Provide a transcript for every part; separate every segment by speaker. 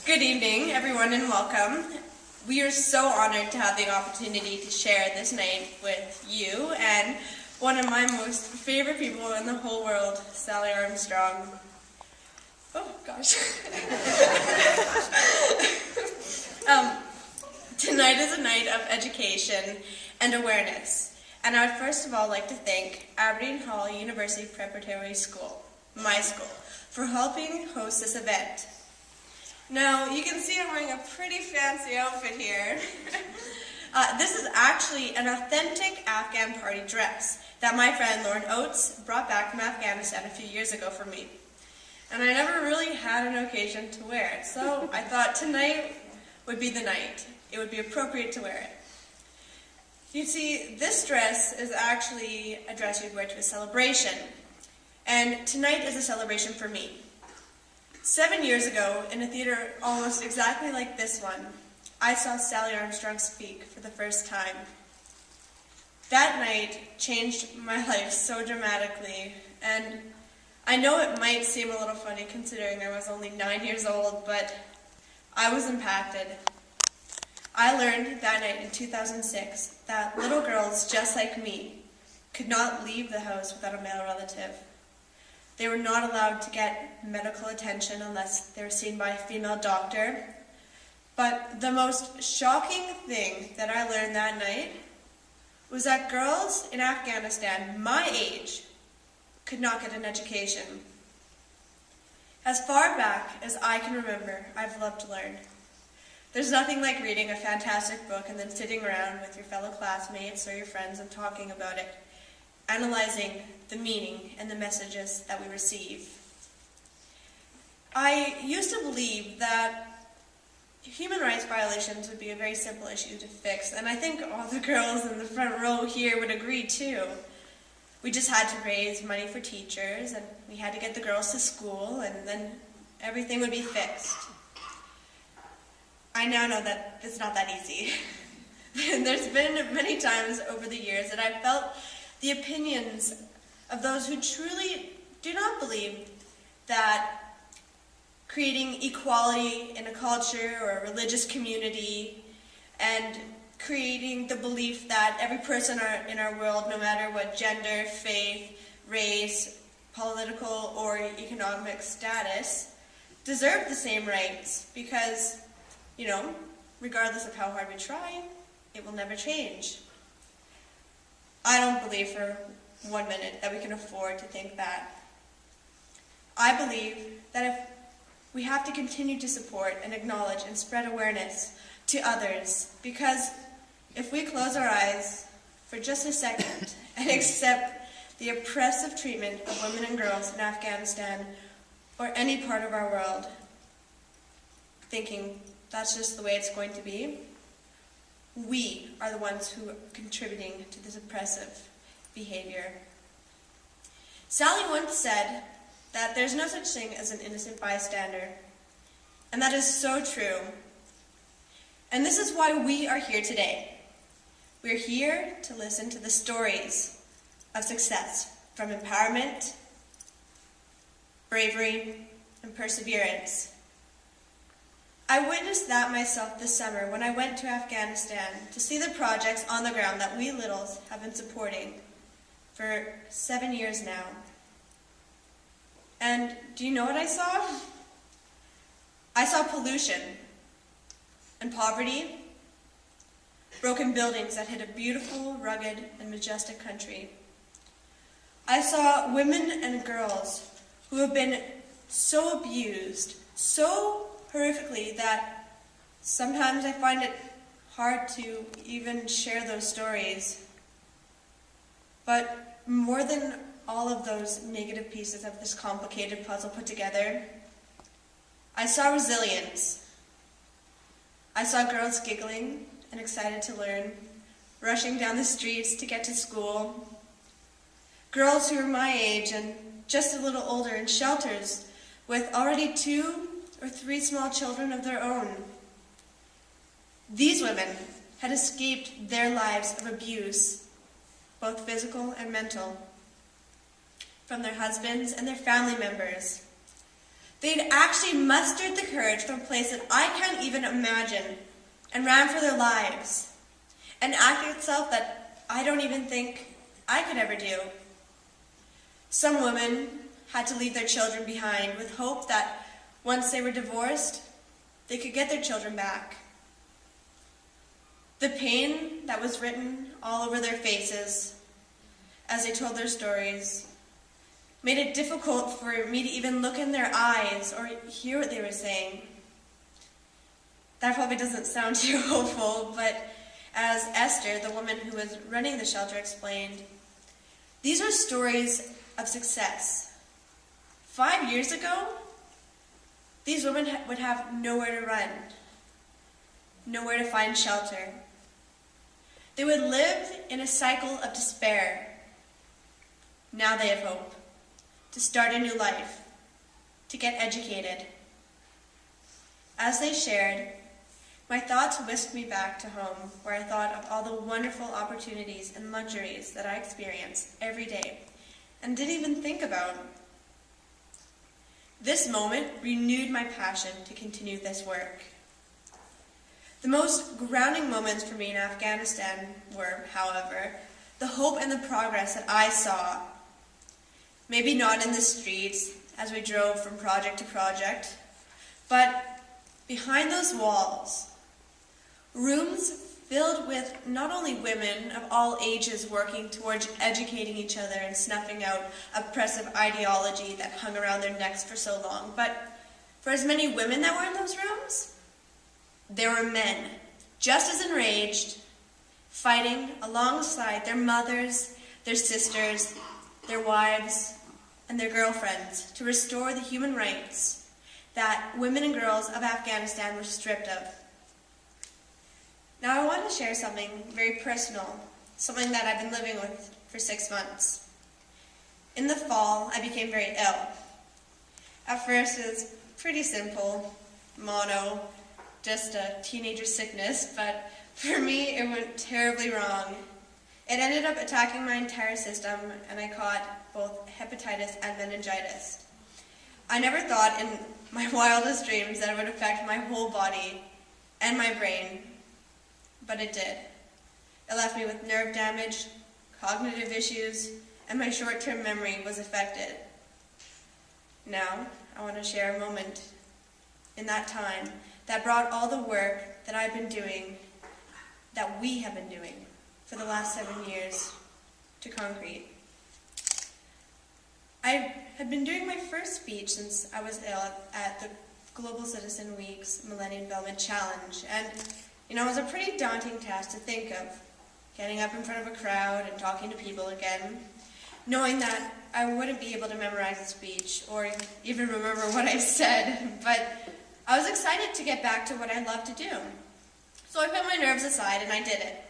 Speaker 1: Good evening, everyone, and welcome. We are so honored to have the opportunity to share this night with you and one of my most favorite people in the whole world, Sally Armstrong. Oh, gosh. Tonight is a night of education and awareness, and I would first of all like to thank Aberdeen Hall University Preparatory School, my school, for helping host this event. Now, you can see I'm wearing a pretty fancy outfit here. This is actually an authentic Afghan party dress that my friend Lauren Oates brought back from Afghanistan a few years ago for me. And I never really had an occasion to wear it, so I thought tonight would be the night. It would be appropriate to wear it. You see, this dress is actually a dress you'd wear to a celebration, and tonight is a celebration for me. 7 years ago, in a theater almost exactly like this one, I saw Sally Armstrong speak for the first time. That night changed my life so dramatically, and I know it might seem a little funny considering I was only 9 years old, but I was impacted. I learned that night in 2006 that little girls just like me could not leave the house without a male relative. They were not allowed to get medical attention unless they were seen by a female doctor. But the most shocking thing that I learned that night was that girls in Afghanistan, my age, could not get an education. As far back as I can remember, I've loved to learn. There's nothing like reading a fantastic book and then sitting around with your fellow classmates or your friends and talking about it, analyzing the meaning and the messages that we receive. I used to believe that human rights violations would be a very simple issue to fix, and I think all the girls in the front row here would agree too. We just had to raise money for teachers, and we had to get the girls to school, and then everything would be fixed. I now know that it's not that easy. There's been many times over the years that I've felt the opinions of those who truly do not believe that creating equality in a culture or a religious community and creating the belief that every person in our world, no matter what gender, faith, race, political, or economic status, deserve the same rights because, regardless of how hard we try, it will never change. I don't believe for 1 minute that we can afford to think that. I believe that if we have to continue to support and acknowledge and spread awareness to others, because if we close our eyes for just a second and accept the oppressive treatment of women and girls in Afghanistan or any part of our world, thinking that's just the way it's going to be, we are the ones who are contributing to this oppressive behavior. Sally once said that there's no such thing as an innocent bystander, and that is so true. And this is why we are here today. We're here to listen to the stories of success, from empowerment, bravery, and perseverance. I witnessed that myself this summer when I went to Afghanistan to see the projects on the ground that we littles have been supporting for 7 years now. And do you know what I saw? I saw pollution and poverty, broken buildings that hid a beautiful, rugged, and majestic country. I saw women and girls who have been so abused, so horrifically, that sometimes I find it hard to even share those stories. But more than all of those negative pieces of this complicated puzzle put together, I saw resilience. I saw girls giggling and excited to learn, rushing down the streets to get to school. Girls who were my age and just a little older in shelters with already 2 or 3 small children of their own. These women had escaped their lives of abuse, both physical and mental, from their husbands and their family members. They'd actually mustered the courage from a place that I can't even imagine and ran for their lives. An act itself that I don't even think I could ever do. Some women had to leave their children behind with hope that once they were divorced, they could get their children back. The pain that was written all over their faces as they told their stories made it difficult for me to even look in their eyes or hear what they were saying. That probably doesn't sound too hopeful, but as Esther, the woman who was running the shelter, explained, these are stories of success. 5 years ago, these women would have nowhere to run, nowhere to find shelter. They would live in a cycle of despair. Now they have hope to start a new life, to get educated. As they shared, my thoughts whisked me back to home, where I thought of all the wonderful opportunities and luxuries that I experience every day and didn't even think about. This moment renewed my passion to continue this work. The most grounding moments for me in Afghanistan were, however, the hope and the progress that I saw. Maybe not in the streets as we drove from project to project, but behind those walls, rooms filled with not only women of all ages working towards educating each other and snuffing out oppressive ideology that hung around their necks for so long, but for as many women that were in those rooms, there were men just as enraged, fighting alongside their mothers, their sisters, their wives, and their girlfriends to restore the human rights that women and girls of Afghanistan were stripped of. Now I want to share something very personal, something that I've been living with for 6 months. In the fall, I became very ill. At first it was pretty simple, mono, just a teenager sickness, but for me it went terribly wrong. It ended up attacking my entire system, and I caught both hepatitis and meningitis. I never thought in my wildest dreams that it would affect my whole body and my brain, but it did. It left me with nerve damage, cognitive issues, and my short-term memory was affected. Now, I want to share a moment in that time that brought all the work that I've been doing, that we have been doing for the last 7 years, to concrete. I had been doing my first speech since I was ill at the Global Citizen Week's Millennium Development Challenge, and it was a pretty daunting task to think of, getting up in front of a crowd and talking to people again, knowing that I wouldn't be able to memorize the speech or even remember what I said, but I was excited to get back to what I love to do. So I put my nerves aside and I did it.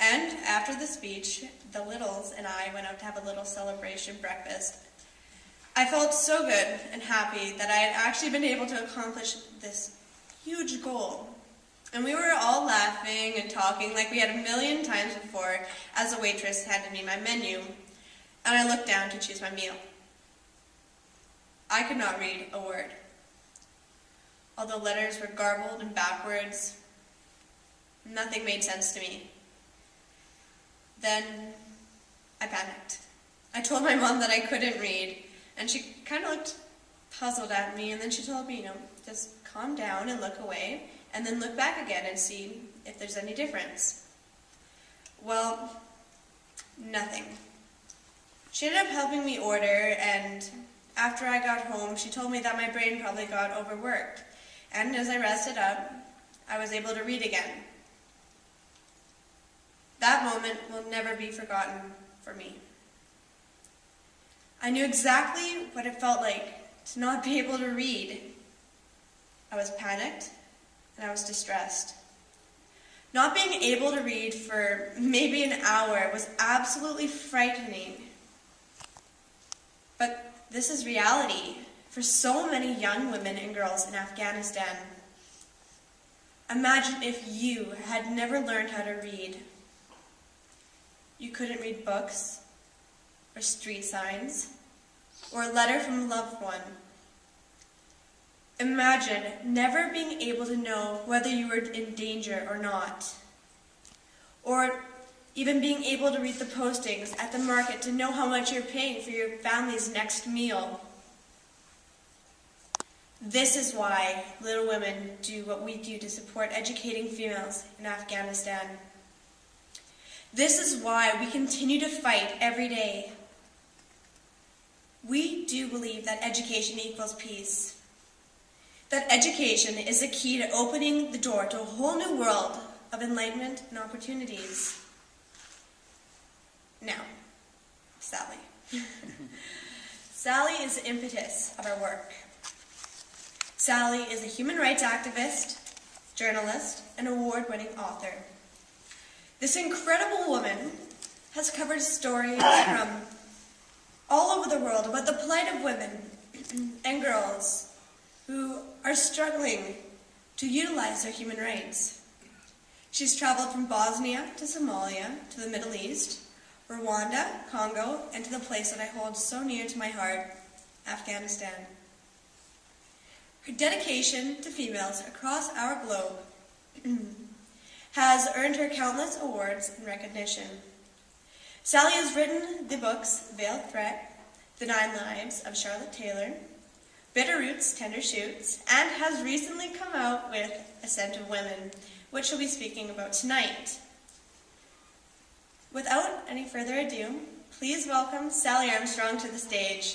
Speaker 1: And after the speech, the littles and I went out to have a little celebration breakfast. I felt so good and happy that I had actually been able to accomplish this huge goal. And we were all laughing and talking like we had a million times before as the waitress handed me my menu, and I looked down to choose my meal. I could not read a word. All the letters were garbled and backwards. Nothing made sense to me. Then I panicked. I told my mom that I couldn't read, and she kind of looked puzzled at me, and then she told me, just calm down and look away, and then look back again and see if there's any difference. Well, nothing. She ended up helping me order, and after I got home, she told me that my brain probably got overworked, and as I rested up, I was able to read again. That moment will never be forgotten for me. I knew exactly what it felt like to not be able to read. I was panicked and I was distressed. Not being able to read for maybe an hour was absolutely frightening. But this is reality for so many young women and girls in Afghanistan. Imagine if you had never learned how to read. You couldn't read books, or street signs, or a letter from a loved one. Imagine never being able to know whether you were in danger or not. Or even being able to read the postings at the market to know how much you're paying for your family's next meal. This is why Little Women do what we do to support educating females in Afghanistan. This is why we continue to fight every day. We do believe that education equals peace. That education is the key to opening the door to a whole new world of enlightenment and opportunities. Now, Sally. Sally is the impetus of our work. Sally is a human rights activist, journalist, and award-winning author. This incredible woman has covered stories from all over the world about the plight of women and girls who are struggling to utilize their human rights. She's traveled from Bosnia to Somalia to the Middle East, Rwanda, Congo, and to the place that I hold so near to my heart, Afghanistan. Her dedication to females across our globe has earned her countless awards and recognition. Sally has written the books Veiled Threat, The 9 Lives of Charlotte Taylor, Bitter Roots, Tender Shoots, and has recently come out with A Scent of Women, which she'll be speaking about tonight. Without any further ado, please welcome Sally Armstrong to the stage.